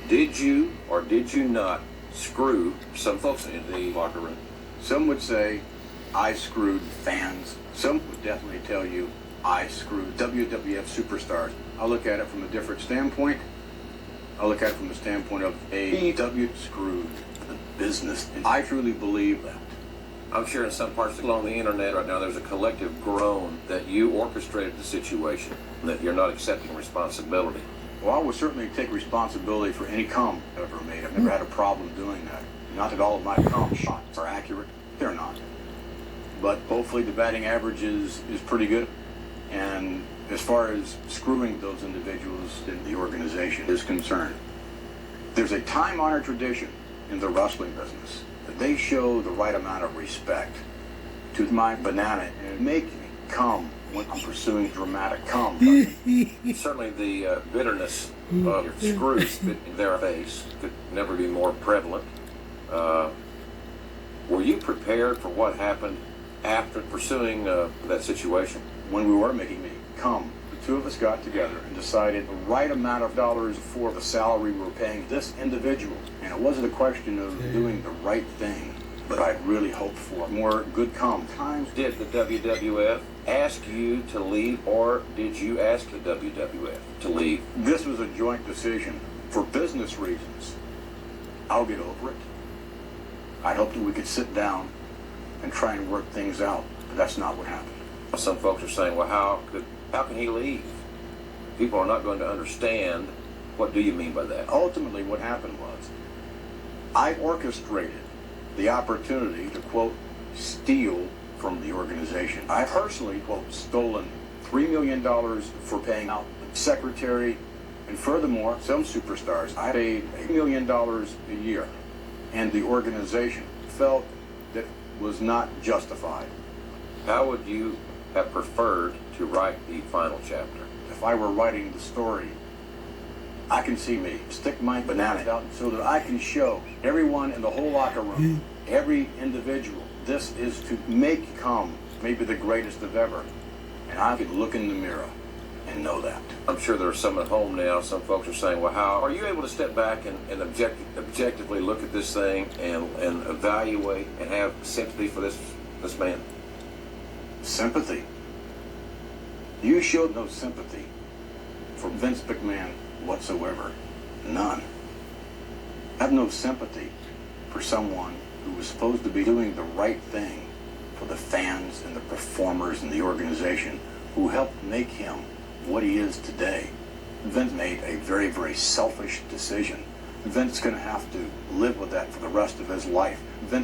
Did you or did you not screw some folks in the locker room? Some would say I screwed fans. Some would definitely tell you I screwed WWF superstars. I look at it from a different standpoint. I look at it from the standpoint of AEW screwed the business. And I truly believe that. I'm sure in some parts along the internet right now there's a collective groan that you orchestrated the situation, that you're not accepting responsibility. Well, I will certainly take responsibility for any cum I've ever made. I've never had a problem doing that. Not that all of my cum shots are accurate. They're not. But hopefully the batting average is pretty good. And as far as screwing those individuals in the organization is concerned, there's a time-honored tradition in the wrestling business that they show the right amount of respect to my banana and make me cum when I'm pursuing dramatic cum. Certainly the bitterness of your screws spit in their face could never be more prevalent. Were you prepared for what happened after pursuing that situation? When we were making me cum, the two of us got together and decided the right amount of dollars for the salary we were paying this individual. And it wasn't a question of doing the right thing, but I really hoped for more good cum times. Did the WWF ask you to leave, or did you ask the WWF to leave? This was a joint decision for business reasons. I'll get over it. I hoped that we could sit down and try and work things out, but that's not what happened. Some folks are saying, well, how can he leave? People are not going to understand. What do you mean by that? Ultimately, what happened was I orchestrated the opportunity to, quote, steal from the organization. I personally, quote, stolen $3 million for paying out the secretary, and furthermore, some superstars. I paid $8 million a year, and the organization felt that was not justified. How would you have preferred to write the final chapter? If I were writing the story, I can see me stick my banana out so that I can show everyone in the whole locker room, every individual, this is to make cum maybe the greatest of ever. And I could look in the mirror and know that. I'm sure there are some at home now, some folks are saying, well, how are you able to step back and objectively look at this thing and evaluate and have sympathy for this man? Sympathy? You showed no sympathy for Vince McMahon whatsoever. None. I have no sympathy for someone who was supposed to be doing the right thing for the fans and the performers and the organization who helped make him what he is today. Vince made a very, very selfish decision. Vince's going to have to live with that for the rest of his life. Vince